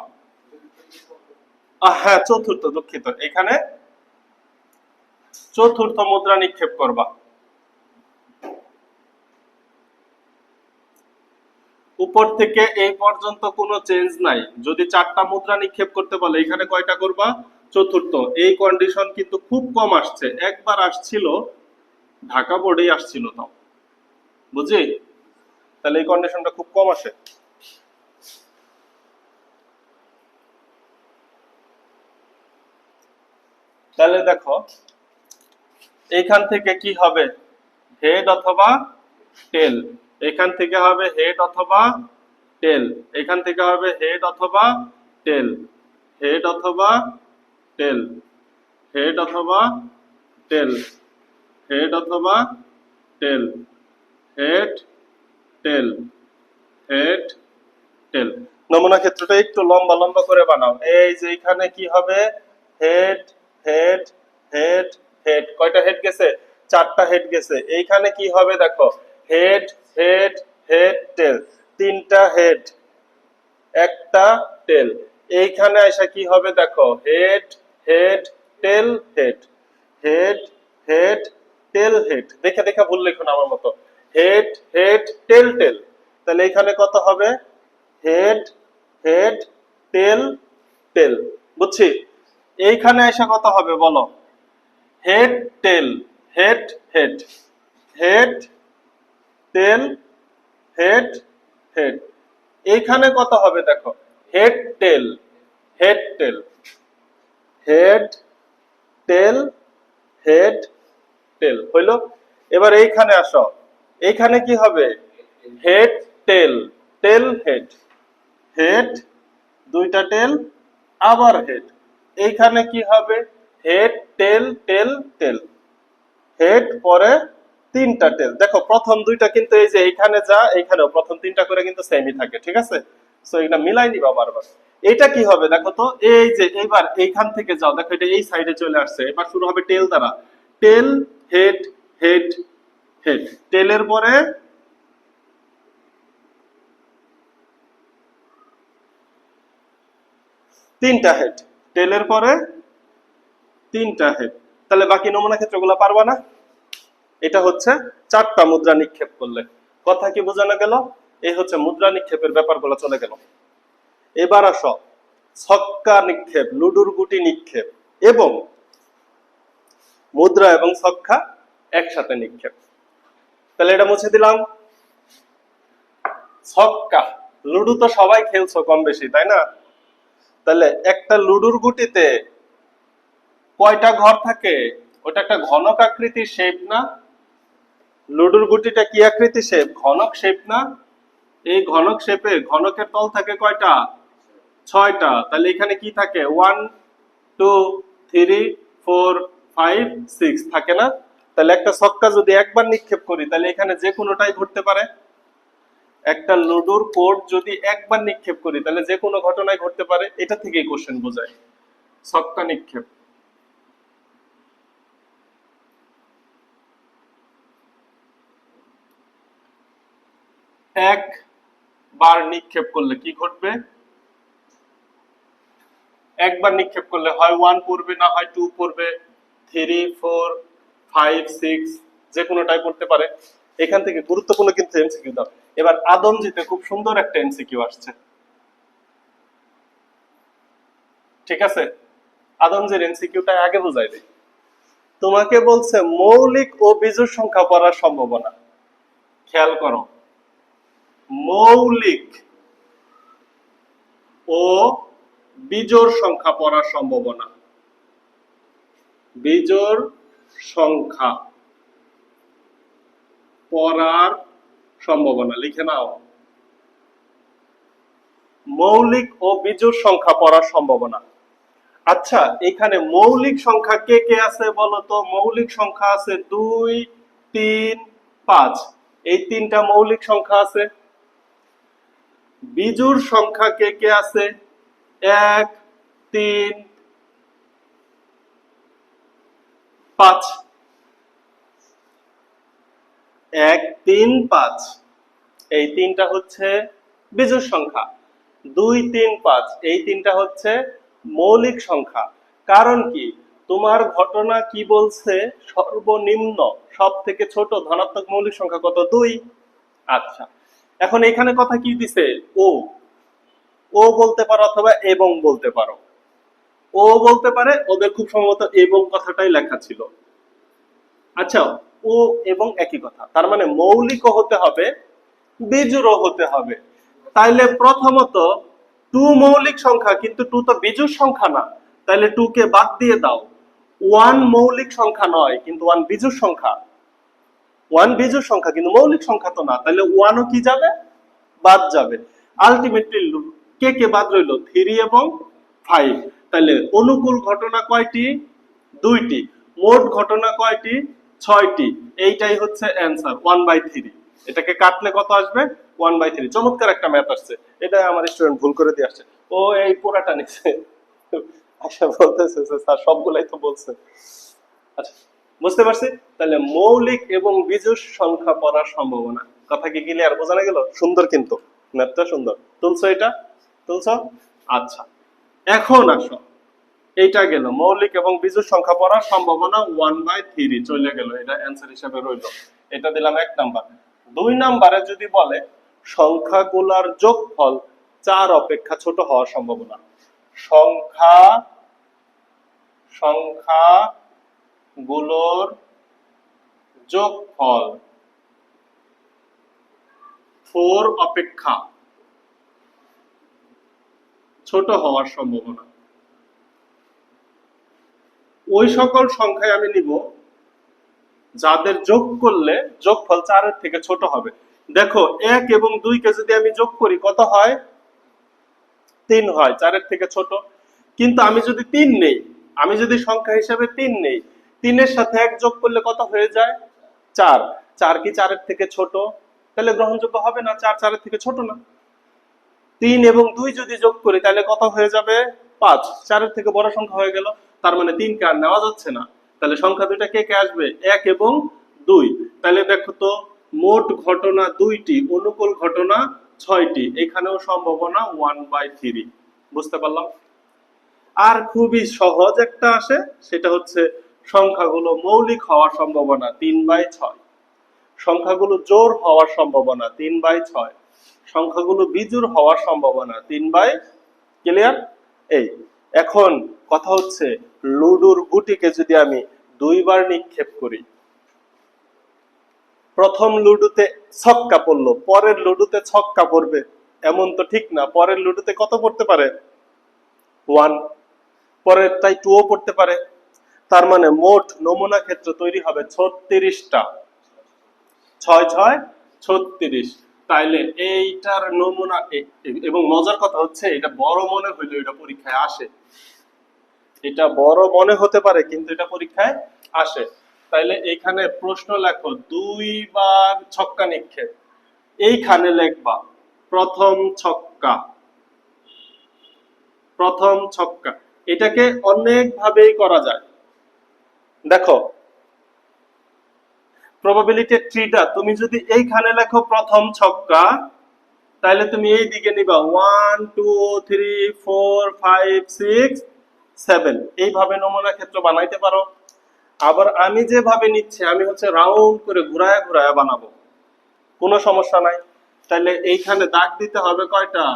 [SPEAKER 1] হ্যাঁ, চতুর্থ, দুঃখিত। এখানে চতুর্থ মুদ্রা নিক্ষেপ করবা। উপর থেকে এই পর্যন্ত কোনো চেঞ্জ নাই। যদি 4টা মুদ্রা নিক্ষেপ করতে বলে, এখানে কয়টা করবা? চতুর্থ। এই কন্ডিশন কিন্তু খুব কম আসছে, একবার আসছিল, ঢাকা বোর্ডেই আসছিল, তাও বুঝি। তাহলে এই কন্ডিশনটা খুব কম আসে। তাহলে দেখো এইখান থেকে কি হবে? হেড অথবা টেল। এখান থেকে হবে হেড অথবা টেল। এখান থেকে হবে হেড অথবা টেল, হেড অথবা টেল, হেড অথবা টেল, হেড অথবা টেল, হেড, টেল, হেড, টেল। নমুনা ক্ষেত্রটা একটু লম্বা লম্বা করে বানাও। এই যে এখানে কি হবে? Head, head, head, head. কয়টা হেড গেছে? 4টা হেড গেছে। এইখানে কি হবে দেখো? হেড, হেড, হেড, টেল। 3টা হেড, একটা টেল। এইখানে আইসা কি হবে দেখো? Head, head, tail, head, head, head, tail, head. দেখে দেখে ভুল লিখুন আমার মতো। হেড, হেড, টেল, টেল। তাহলে এখানে কত হবে? হেড, হেড, টেল, টেল। বুঝছি? এইখানে এসে কত হবে বলো? Head, tail, head, head, head, tail, head, head. এইখানে কত হবে দেখো? Head, tail, head tail, head tail, head tail হইলো। এবার এইখানে আসো, এইখানে কি হবে? Head tail, tail head, head দুইটা টেল আবার হেড। এইখানে কি হবে? Head tail tail tail, head পরে তিনটা টেল। দেখো প্রথম দুইটা কিন্তু এই যে এইখানে যা এইখানেও প্রথম তিনটা করে কিন্তু সেমই থাকে, ঠিক আছে? সো এটা মিলাই দিবা বারবার। এটা কি হবে দেখো তো, এই যে এইবার এইখান থেকে যাও, দেখো এটা এই সাইডে চলে আসছে, এবার শুরু হবে টেল দ্বারা, টেল হেড হেড হেড, টেলের পরে তিনটা হেড, টেলের পরে তিনটা হেড। তাহলে বাকি নমুনা ক্ষেত্রগুলো পারবা না? এটা হচ্ছে চারটা মুদ্রা নিক্ষেপ করলে। কথা কি বোঝানো গেল? এই হচ্ছে মুদ্রা নিক্ষেপের ব্যাপারগুলো চলে গেল। এবার আসো ছক্কা নিক্ষেপ, লুডুর গুটি নিক্ষেপ এবং মুদ্রা এবং ছক্কা একসাথে নিক্ষেপ। তাহলে এটা মুছে দিলাম। ছক্কা, লুডু তো সবাই খেলছো কম বেশি, তাই না? তাহলে একটা লুডুর গুটিতে কয়টা ঘর থাকে? ওটা একটা ঘনক আকৃতির শেপ না? লুডুর গুটিটা কি আকৃতির শেপ? ঘনক শেপ না? এই ঘনক শেপে ঘনকের তল থাকে কয়টা? 6টা। তাহলে এখানে কি থাকে? 1 2 3 4 5 6 থাকে না? তাহলে একটা ছক্কা যদি একবার নিক্ষেপ করি তাহলে এখানে যে কোনোটাই ঘটতে পারে। একটা লুডুর কোড যদি একবার নিক্ষেপ করি তাহলে যে কোনো ঘটনাই ঘটতে পারে। এটা থেকেই কোশ্চেন বোঝায় ছক্কা নিক্ষেপ। একবার নিক্ষেপ করলে কি ঘটবে? একবার নিক্ষেপ করলে হয় 1 পড়বে, না হয় 2 পড়বে, 3 4 5 6 যে কোনোটাই পড়তে পারে। এখান থেকে গুরুত্বপূর্ণ কিন্তু এমসিকিউ দাও। এবার আদমজিতে খুব সুন্দর একটা এমসিকিউ আসছে, ঠিক আছে? আদমজির এমসিকিউটা আগে বুঝাই দিই। তোমাকে বলছে মৌলিক ও বিজোড় সংখ্যা পড়ার সম্ভাবনা। খেয়াল করো, মৌলিক ও বিজোড় সংখ্যা পড়ার সম্ভাবনা। বিজোড় সংখ্যা পড়ার সম্ভাবনা লিখে নাও। মৌলিক ও বিজোড় সংখ্যা পড়ার সম্ভাবনা। আচ্ছা, এখানে মৌলিক সংখ্যা কে কে আছে বলো তো? মৌলিক সংখ্যা আছে 2 3 5, এই তিনটা মৌলিক সংখ্যা আছে। বিজোড় সংখ্যা কে কে আছে? 1 3 5, 1 3 5, এই তিনটা হচ্ছে বিজোড় সংখ্যা। 2 3 5 এই তিনটা হচ্ছে মৌলিক সংখ্যা। কারণ কি? তোমার ঘটনা কি বলছে? সর্বনিম্ন সব থেকে ছোট ধনাত্মক মৌলিক সংখ্যা কত? 2। আচ্ছা, এখন এখানে কথা কি দিছে? ও, ও বলতে পারো অথবা এবং বলতে পারো। ও বলতে পারে, ওদের খুব সম্ভবত এবং কথাটাই লেখা ছিল। আচ্ছা, ও এবং একই কথা, তার মানে মৌলিকও হতে হবে, বিজোড়ও হতে হবে। তাইলে প্রথমত 2 মৌলিক সংখ্যা, কিন্তু 2 তো বিজোড় সংখ্যা না, তাইলে 2 কে বাদ দিয়ে দাও। 1 মৌলিক সংখ্যা নয়, কিন্তু 1 বিজোড় সংখ্যা। 1 বিজোড় সংখ্যা কিন্তু মৌলিক সংখ্যা তো না, তাহলে 1 ও কি যাবে? বাদ যাবে। আলটিমেটলি কে কে বাদ রইল? 3 এবং 5। তাহলে অনুকূল ঘটনা কয়টি? 2টি। মোট ঘটনা কয়টি? 6টি। এইটাই হচ্ছে অ্যান্সার 1/3। এটাকে কাটলে কত আসবে? 1/3। চমৎকার একটা ম্যাথ আসছে, এটা আমার স্টুডেন্ট ভুল করে দিয়ে আসছে। ও এই পুরাটা নিচ্ছে, আচ্ছা বলতেছে স্যার সবগুলাই তো বলছে। আচ্ছা, বুঝতে পারছি। তাহলে মৌলিক এবং বিজোড় সংখ্যা পড়ার সম্ভাবনা। কথা কি ক্লিয়ার? বোঝানো গেল? সুন্দর কিন্তু ম্যাথটা সুন্দর। তুলছো এটা? তুলছো? আচ্ছা, এখন আসো, এইটা গেল মৌলিক এবং বিজোড় সংখ্যা পড়ার সম্ভাবনা 1/3 চলে গেল, এটা অ্যান্সার হিসেবে রইল। এটা দিলাম 1 নাম্বার। 2 নাম্বারে যদি বলে সংখ্যাগুলোর যোগফল 4 অপেক্ষা ছোট হওয়ার সম্ভাবনা। সংখ্যাগুলোর যোগফল 4 অপেক্ষা ছোট হওয়ার সম্ভাবনা। ওই সকল সংখ্যায় আমি নিব যাদের যোগ করলে যোগফল 4 এর থেকে ছোট হবে। দেখো 1 এবং 2 কে যদি আমি যোগ করি কত হয়? 3 হয়, 4 এর থেকে ছোট। কিন্তু আমি যদি 3 নেই, আমি যদি সংখ্যা হিসেবে 3 নেই, 3 এর সাথে 1 যোগ করলে কত হয়ে যায়? 4। 4 কি 4 এর থেকে ছোট? তাহলে গ্রহণযোগ্য হবে না, 4 4 এর থেকে ছোট না। 3 এবং 2 যদি যোগ করি তাহলে কত হয়ে যাবে? 5। 4 এর থেকে বড় সংখ্যা হয়ে গেল। তার মানে 3 কে আর নেওয়া যাচ্ছে না। তাহলে সংখ্যা দুইটা কে কে আসবে? 1 এবং 2। তাহলে দেখো তো, মোট ঘটনা 2টি, অনুকূল ঘটনা 6টি। এখানেও সম্ভাবনা 1/3। বুঝতে পারলাম? আর খুবই সহজ একটা আসে, সেটা হচ্ছে সংখ্যাগুলো মৌলিক হওয়ার সম্ভাবনা 3/6। সংখ্যাগুলো জোড় হওয়ার সম্ভাবনা 3/6। সংখ্যাগুলো বিজোড় হওয়ার সম্ভাবনা 3/। ক্লিয়ার? এই এখন কথা হচ্ছে, লুডুর গুটিকে যদি আমি 2 বার নিক্ষেপ করি, প্রথম লুডুতে ছক্কা পড়লো, পরের লুডুতে ছক্কা পড়বে এমন তো ঠিক না। পরের লুডুতে কত পড়তে পারে? 1। পরের তাই 2 ও পড়তে পারে। তার মানে মোট নমুনা ক্ষেত্র তৈরি হবে 36টা। 6 6 36। তাইলে এইটার নমুনা, এবং মজার কথা হচ্ছে এটা বড় মনে হইলো এটা পরীক্ষায় আসে। এটা বড় মনে হতে পারে কিন্তু এটা পরীক্ষায় আসে। তাইলে এখানে প্রশ্ন লেখো 2 বার ছক্কা নিক্ষেপ। এইখানে লিখবা প্রথম ছক্কা। প্রথম ছক্কা এটাকে অনেক ভাবেই করা যায়। দেখো প্রবাবিলিটি ট্রিটা তুমি যদি এইখানে লেখো প্রথম ছক্কা, তাহলে তুমি এই দিকে নিবা 1 2 3 4 5 6 7। এইভাবে নমুনা ক্ষেত্র বানাইতে পারো। আবার আমি যেভাবে নিচ্ছি, আমি হচ্ছে রাউন্ড করে ঘুরায় ঘুরায় বানাবো, কোনো সমস্যা নাই। তাহলে এইখানে দাগ দিতে হবে কয়টা?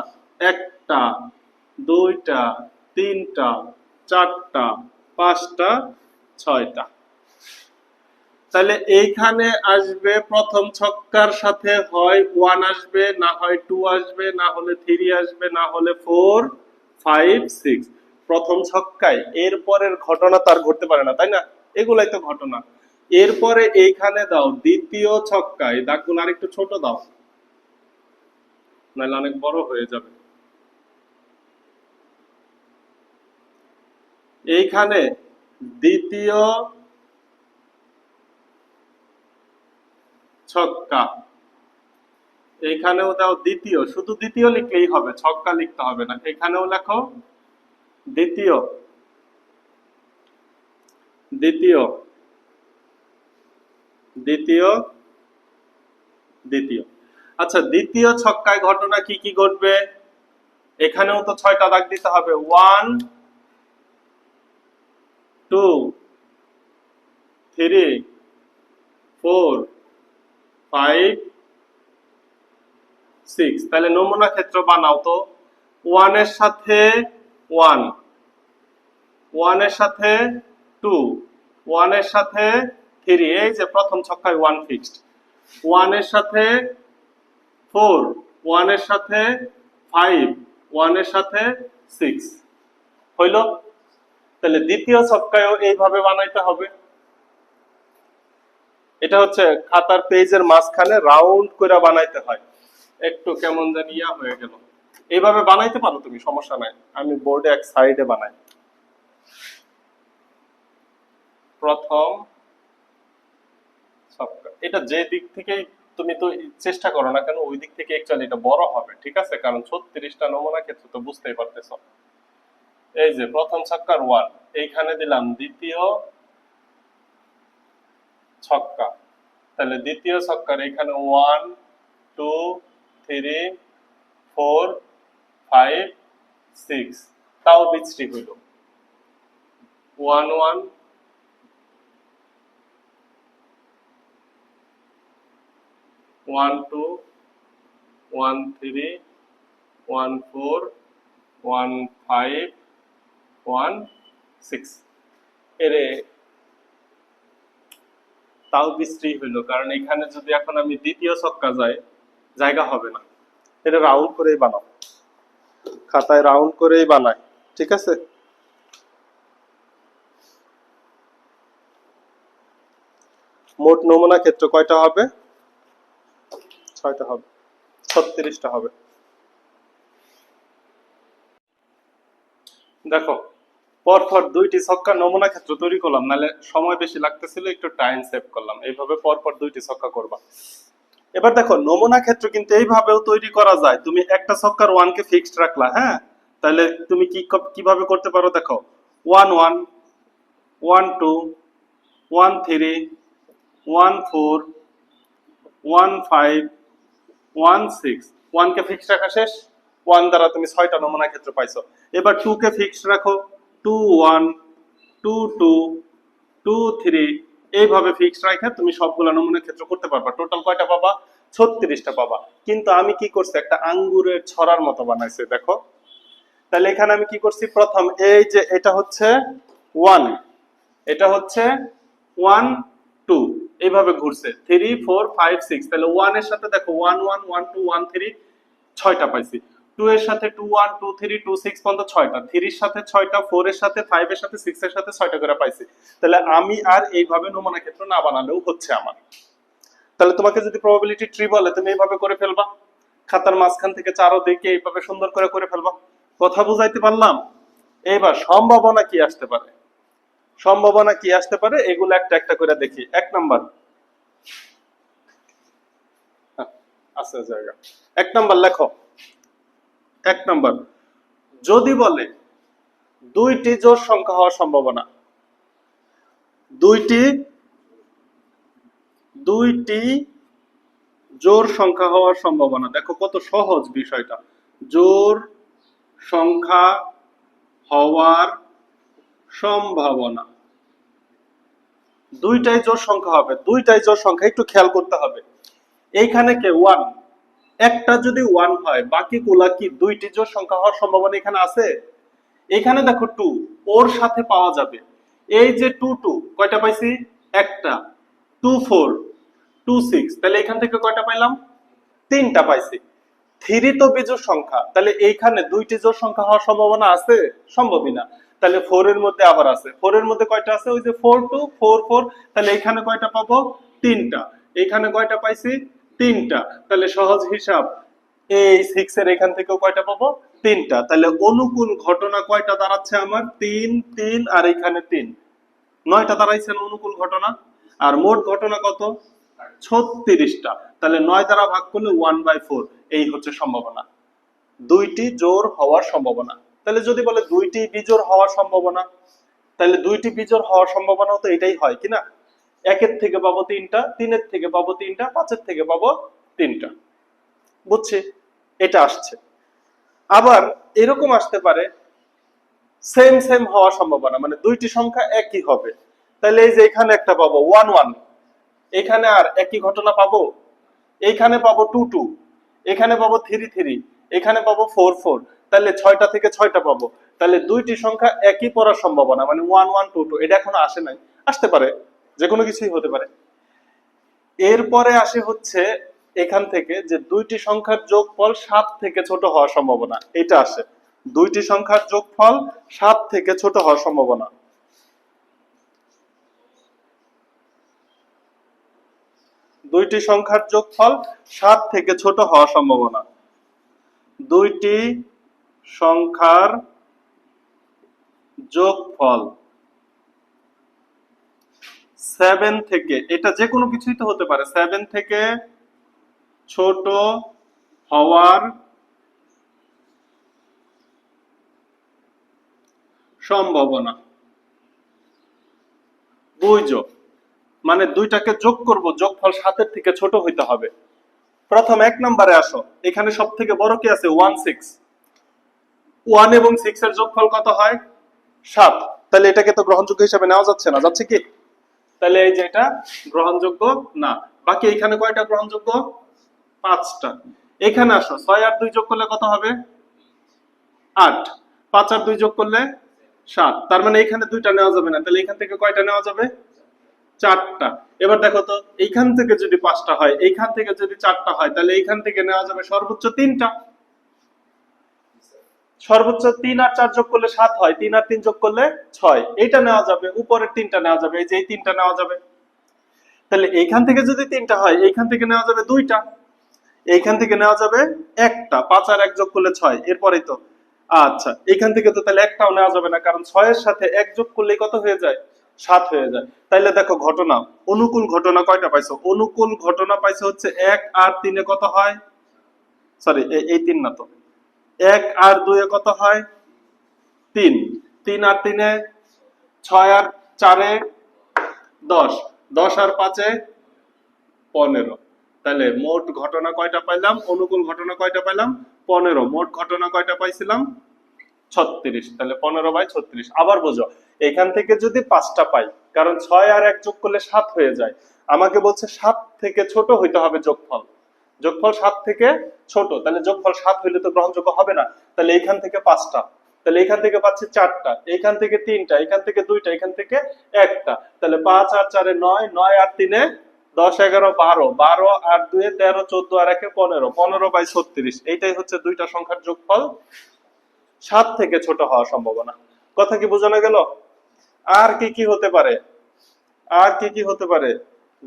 [SPEAKER 1] 1টা 2টা 3টা 4টা 5টা 6টা। তাহলে এইখানে আসবে প্রথম ছক্কার সাথে হয় 1 আসবে, না হয় 2 আসবে, না হলে 3 আসবে, না হলে 4 5 6। প্রথম ছক্কায় এরপরের ঘটনা তার ঘটতে পারে না, তাই না? এগুলাই তো ঘটনা। এরপরে এইখানে দাও দ্বিতীয় ছক্কায়, দাগগুলো আরেকটু ছোট দাও, নাহলে অনেক বড় হয়ে যাবে। এইখানে দ্বিতীয় ছক্কা, এইখানেও দাও দ্বিতীয়। শুধু দ্বিতীয় লিখলেই হবে, ছক্কা লিখতে হবে না। এখানেও লেখো দ্বিতীয় দ্বিতীয় দ্বিতীয় দ্বিতীয়। আচ্ছা, দ্বিতীয় ছক্কায় ঘটনা কি কি ঘটবে? এখানেও তো 6টা দাগ দিতে হবে। 1 2 3 4 5 6। তাহলে নমুনা ক্ষেত্র বানাও তো। 1 এর সাথে 1, 1 এর সাথে 2, 1 এর সাথে 3। এই যে প্রথম ছক্কায় 1 ফিক্সড। 1 এর সাথে 4, 1 এর সাথে 5, 1 এর সাথে 6 হইল। তাহলে দ্বিতীয় ছক্কায়ও এইভাবে বানাইতে হবে। এটা হচ্ছে খাতার পেজের মাঝখানে রাউন্ড করে বানাইতে হয়। একটু কেমন জানি ইয়া হয়ে গেল। এইভাবে বানাইতে পারো তুমি, সমস্যা নাই। আমি বোর্ডে এক সাইডে বানাই। প্রথম ছক্কা, এটা যে দিক থেকে তুমি তো চেষ্টা করো না কেন, ওই দিক থেকে অ্যাকচুয়ালি এটা বড় হবে, ঠিক আছে? কারণ 36টা নমুনা ক্ষেত্র তো বুঝতেই পারতেছ। এই যে প্রথম ছক্কার 1, এইখানে দিলাম দ্বিতীয় ছক্কা। তাহলে দ্বিতীয় ছক্কার এখানে 1 2 3 4 5 6, তাও বৃষ্টি হইল। 1 1 1 2 1 3 1 4 1 5 1 6। এরে তাও বৃষ্টি হইল, কারণ এখানে যদি এখন আমি দ্বিতীয় ছক্কা যাই, জায়গা হবে না। এটা রাউন্ড করেই বানাও, খাতায় রাউন্ড করেই বানাই, ঠিক আছে? মোট নমুনা ক্ষেত্র কয়টা হবে? 6টা হবে, 36টা হবে। দেখো পরপর 2টি ছক্কা নমুনা ক্ষেত্র তৈরি করলাম, নাহলে সময় বেশি লাগতেছিল, একটু টাইম সেভ করলাম। এইভাবে পরপর 2টি ছক্কা করবা। এবার দেখো নমুনা ক্ষেত্র কিন্তু এইভাবেও তৈরি করা যায়। তুমি একটা ছক্কার 1 কে ফিক্সড রাখলা, হ্যাঁ, তাহলে তুমি কিভাবে করতে পারো দেখো, 1 1 1 2 1 3 1 4 1 5 1 6, 1 কে ফিক্সড রাখা শেষ, 1 দ্বারা তুমি 6টা নমুনা ক্ষেত্র পাইছো। এবার 2 কে ফিক্সড রাখো, 2 1 2 2 2 3, এইভাবে ফিক্সড রাখা তুমি সবগুলো নমুনা ক্ষেত্র করতে পারবা। টোটাল কয়টা পাবা? 36টা পাবা। কিন্তু আমি কি করছি, একটা আঙ্গুরের ছড়ার মতো বানাইছে দেখো। তাহলে এখানে আমি কি করছি, প্রথম এই যে এটা হচ্ছে 1, এটা হচ্ছে 1 2, এইভাবে ঘুরছে 3 4 5 6, তাহলে 1 এর সাথে দেখো 1 1 1 2 1 3, 6টা পাইছি। 2 এর সাথে 2 1 2 3 2 6 পর্যন্ত 6টা, 3 এর সাথে 6টা, 4 এর সাথে, 5 এর সাথে, 6 এর সাথে 6টা করে পাইছি। তাহলে আমি আর এইভাবে নমুনা ক্ষেত্র না বানালেও হচ্ছে আমার। তাহলে তোমাকে যদি প্রবাবিলিটি ট্রি বলে তুমি এইভাবে করে ফেলবা, খাতার মাঝখান থেকে চারদিকে এইভাবে সুন্দর করে করে ফেলবা। কথা বুঝাইতে পারলাম? এইবার সম্ভাবনা কি আসতে পারে, সম্ভাবনা কি আসতে পারে এগুলো একটা একটা করে দেখি। 1 নাম্বার আছে জায়গা, 1 নাম্বার লেখো। 1 নাম্বার, যদি বলে 2টি জোড় সংখ্যা হওয়ার সম্ভাবনা, দুইটি জোড় সংখ্যা হওয়ার সম্ভাবনা। দেখো কত সহজ বিষয়টা, জোড় সংখ্যা হওয়ার সম্ভাবনা। দুইটাই জোড় সংখ্যা হবে, দুইটাই জোড় সংখ্যা, একটু খেয়াল করতে হবে। এইখানে কে 1, একটা যদি 1 হয় বাকিগুলা কি 2টি জোড় সংখ্যা হওয়ার সম্ভাবনা এখানে আছে? এখানে দেখো 2 ওর সাথে পাওয়া যাবে, এই যে 2 2 কয়টা পাইছি? একটা। 2 4 2 6, তাহলে এখান থেকে কয়টা পাইলাম? 3টা পাইছি। 3 তো বিজোড় সংখ্যা, তাহলে এইখানে 2টি জোড় সংখ্যা হওয়ার সম্ভাবনা আছে? সম্ভবই না। তাহলে 4 এর মধ্যে আবার আছে, 4 এর মধ্যে কয়টা আছে? ওই যে 4 2 4 4, তাহলে এখানে কয়টা পাবো? 3টা। এখানে কয়টা পাইছি? 3টা। তাহলে সহজ হিসাব, এই 6 এর এখান থেকেও কয়টা পাবো? 3টা। তাহলে অনুকূল ঘটনা কয়টা দাঁড়াচ্ছে আমার? 3 3 আর এখানে 3, 9টা দাঁড়াইছে অনুকূল ঘটনা। আর মোট ঘটনা কত? 36টা। তাহলে 9 দ্বারা ভাগ করলে 1/4, এই হচ্ছে সম্ভাবনা, 2টি জোড় হওয়ার সম্ভাবনা। তাহলে যদি বলে 2টি বিজোড় হওয়ার সম্ভাবনা, তাহলে 2টি বিজোড় হওয়ার সম্ভাবনাও তো এটাই হয় কিনা, 1 এর থেকে পাবো 3টা, 3 এর থেকে পাবো 3টা, 5 এর থেকে পাবো 3টা। বুঝছি? এটা আসছে। আবার এরকম আসতে পারে সেম সেম হওয়ার সম্ভাবনা, মানে 2টি সংখ্যা একই হবে। তাহলে এই যে এখানে একটা পাবো 1 1, এখানে আর একই ঘটনা পাবো, এইখানে পাবো 2 2, এখানে পাবো 3 3, এখানে পাবো 4 4, তাহলে 6টা থেকে 6টা পাবো। তাহলে 2টি সংখ্যা একই পড়ার সম্ভাবনা, মানে 1 1 2 2, এটা এখনো আসে নাই, আসতে পারে, যে কোনো কিছুই হতে পারে। এরপরে আসে হচ্ছে এখান থেকে যে 2টি সংখ্যার যোগফল 7 থেকে ছোট হওয়ার সম্ভাবনা, এটা আসে। 2টি সংখ্যার যোগফল 7 থেকে ছোট হওয়ার সম্ভাবনা। দুইটি সংখ্যার যোগফল 7 থেকে ছোট হওয়ার সম্ভাবনা। দুইটি সংখ্যার যোগফল 7 থেকে, এটা যে কোনো কিছুই তো হতে পারে, 7 থেকে ছোট হওয়ার সম্ভাবনা। বুঝছো? মানে দুইটাকে যোগ করব, যোগফল 7 এর থেকে ছোট হইতে হবে। প্রথম 1 নম্বরে আসো, এখানে সব থেকে বড় কি আছে? 1 6। 1 এবং 6 এর যোগফল কত হয়? 7। তাহলে এটাকে তো গ্রহণযোগ্য হিসেবে নেওয়া যাচ্ছে না, যাচ্ছে কি? তাহলে এই যে এটা গ্রহণযোগ্য না। বাকি এখানে কয়টা গ্রহণযোগ্য? 5টা। এখানে আসো, 6 আর 2 যোগ করলে কত হবে? 8। 5 আর 2 যোগ করলে 7। তার মানে এখানে 2টা নেওয়া যাবে না, তাহলে এখান থেকে কয়টা নেওয়া যাবে? 4টা। এবার দেখো তো, এইখান থেকে যদি 5টা হয়, এইখান থেকে যদি 4টা হয়, তাহলে এইখান থেকে নেওয়া যাবে সর্বোচ্চ 3টা। সর্বোচ্চ 3 আর 4 যোগ করলে 7 হয়, 3 আর 3 যোগ করলে 6, এইটা নেওয়া যাবে, উপরের 3টা নেওয়া যাবে, এই যে এই 3টা নেওয়া যাবে। তাহলে এইখান থেকে যদি 3টা হয় এইখান থেকে নেওয়া যাবে 2টা, এইখান থেকে নেওয়া যাবে একটা, 5 আর 1 যোগ করলে 6, এরপরেই তো। আচ্ছা এইখান থেকে তো তাহলে একটাও নেওয়া যাবে না, কারণ 6 এর সাথে 1 যোগ করলে কত হয়ে যায়? 7 হয়ে যায়। তাইলে দেখো ঘটনা, অনুকূল ঘটনা কয়টা পাইছো? অনুকূল ঘটনা পাইছো হচ্ছে 1 আর 3 এ কত হয়, সরি এই 3 না তো, 1 আর 2 এ কত হয়? 3, 3 আর 3 এ 6 আর 4 এ 10, 10 আর 5 এ 15। তাহলে মোট ঘটনা কয়টা পাইলাম? অনুকূল ঘটনা কয়টা পাইলাম? 15। মোট ঘটনা কয়টা পাইছিলাম? 36। তাহলে 15/36। আবার বোঝো, এখান থেকে যদি 5টা পাই, কারণ 6 আর 1 যোগ করলে 7 হয়ে যায়, আমাকে বলছে 7 থেকে ছোট হইতে হবে যোগফল। যোগফল 7 থেকে ছোট, তাহলে যোগফল 7 হইলে তো গ্রহণযোগ্য হবে না। তাহলে এইখান থেকে 5টা, তাহলে এইখান থেকে পাচ্ছি 4টা, এইখান থেকে 3টা, এইখান থেকে 2টা, এইখান থেকে একটা। তাহলে 5 আর 4 এ 9, 9 আর 3 এ 10, 11, 12, 12 আর 2 এ 13, 14 আর 1 এ 15, 15/36। এইটাই হচ্ছে দুইটা সংখ্যার যোগফল, 7 থেকে ছোট হওয়ার সম্ভাবনা। কথা কি বোঝানো গেল? আর কি কি হতে পারে? আর কি কি হতে পারে?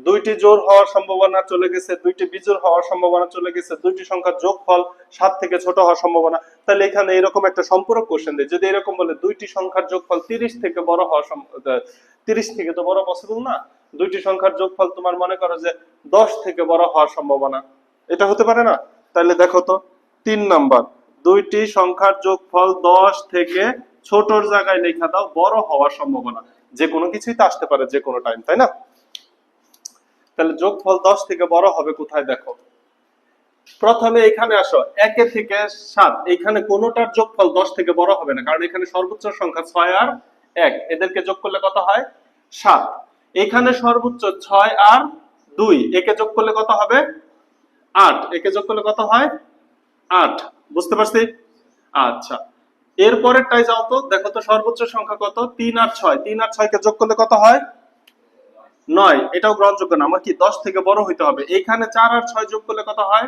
[SPEAKER 1] দুইটি জোড় হওয়ার সম্ভাবনা চলে গেছে, দুইটি বিজোড় হওয়ার সম্ভাবনা চলে গেছে, দুইটি সংখ্যার যোগফল 7 থেকে ছোট হওয়ার সম্ভাবনা। তাহলে এখানে এরকম একটা সম্পূরক কোশ্চেন দেয়, যদি এরকম বলে দুইটি সংখ্যার যোগফল 30 থেকে বড় হওয়ার 30 থেকে তো বড় পসিবল না, দুইটি সংখ্যার যোগফল তোমার মনে করো যে 10 থেকে বড় হওয়ার সম্ভাবনা, এটা হতে পারে না? তাহলে দেখো তো 3 নাম্বার, দুইটি সংখ্যার যোগফল 10 থেকে ছোটর জায়গায় লেখা দাও বড় হওয়ার সম্ভাবনা। যে কোনো কিছুই তো আসতে পারে যে কোনো টাইম, তাই না? তাহলে যোগফল 10 থেকে বড় হবে কোথায় দেখো, প্রথমে এখানে আসো, 1 থেকে 7, এখানে কোনোটার যোগফল 10 থেকে বড় হবে না, কারণ এখানে সর্বোচ্চ সংখ্যা 6 আর 1, এদেরকে যোগ করলে কত হয়? 7। এখানে সর্বোচ্চ 6 আর 2, একে যোগ করলে কত হবে? 8, একে যোগ করলে কত হয়? 8। বুঝতে পারছি? আচ্ছা, এরপরেরটাই যাও তো, দেখো তো সর্বোচ্চ সংখ্যা কত? 3 আর 6, 3 আর 6 কে যোগ করলে কত হয়? 9। এটাও গ্রহণযোগ্য না, আমার কি 10 থেকে বড় হইতে হবে। এইখানে 4 আর 6 যোগ করলে কত হয়?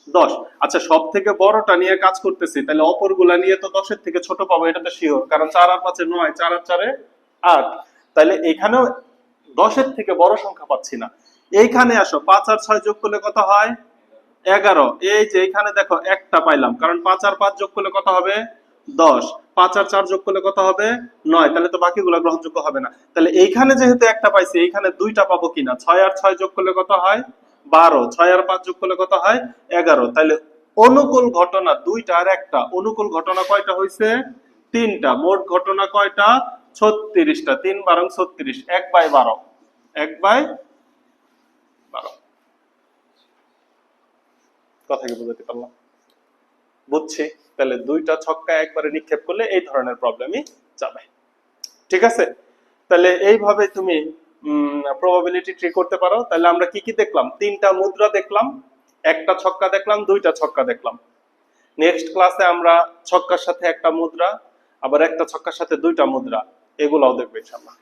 [SPEAKER 1] 10। আচ্ছা, সব থেকে বড়টা নিয়ে কাজ করতেছি, তাহলে অপরগুলা নিয়ে তো 10 এর থেকে ছোট পাবো, এটা তো শিওর, কারণ 4 আর 5 এ 9, 4 আর 4 এ 8। তাহলে এখানেও 10 এর থেকে বড় সংখ্যা পাচ্ছি না। এইখানে আসো, 5 আর 6 যোগ করলে কত হয়? 11। এই যে এখানে দেখো একটা পাইলাম, কারণ 5 আর 5 যোগ করলে কত হবে? 10। 5 আর 4 যোগ করলে কত হবে? 9। তাহলে তো বাকিগুলো গ্রহণযোগ্য হবে না। তাহলে এইখানে যেহেতু একটা পাইছি, এইখানে দুইটা পাবো কিনা? 6 আর 6 যোগ করলে কত হয়? 12। 6 আর 5 যোগ করলে কত হয়? 11। তাহলে অনুকূল ঘটনা দুইটা আর একটা, অনুকূল ঘটনা কয়টা হইছে? 3টা। মোট ঘটনা কয়টা? 36টা। 3 বারং 36, 1/12, 1/12। কথা কি বুঝাতে পারলাম? বুঝছি। তাহলে দুইটা ছক্কা একবারে নিক্ষেপ করলে এই ধরনের প্রবলেমই যাবে। ঠিক আছে? তাহলে এইভাবে তুমি প্রবাবিলিটি ট্রি করতে পারো। তাহলে আমরা কি কি দেখলাম? 3টা মুদ্রা দেখলাম, একটা ছক্কা দেখলাম, দুইটা ছক্কা দেখলাম। নেক্সট ক্লাসে আমরা ছক্কার সাথে একটা মুদ্রা, আবার একটা ছক্কার সাথে দুইটা মুদ্রা, এগুলাও দেখবো ইনশাআল্লাহ।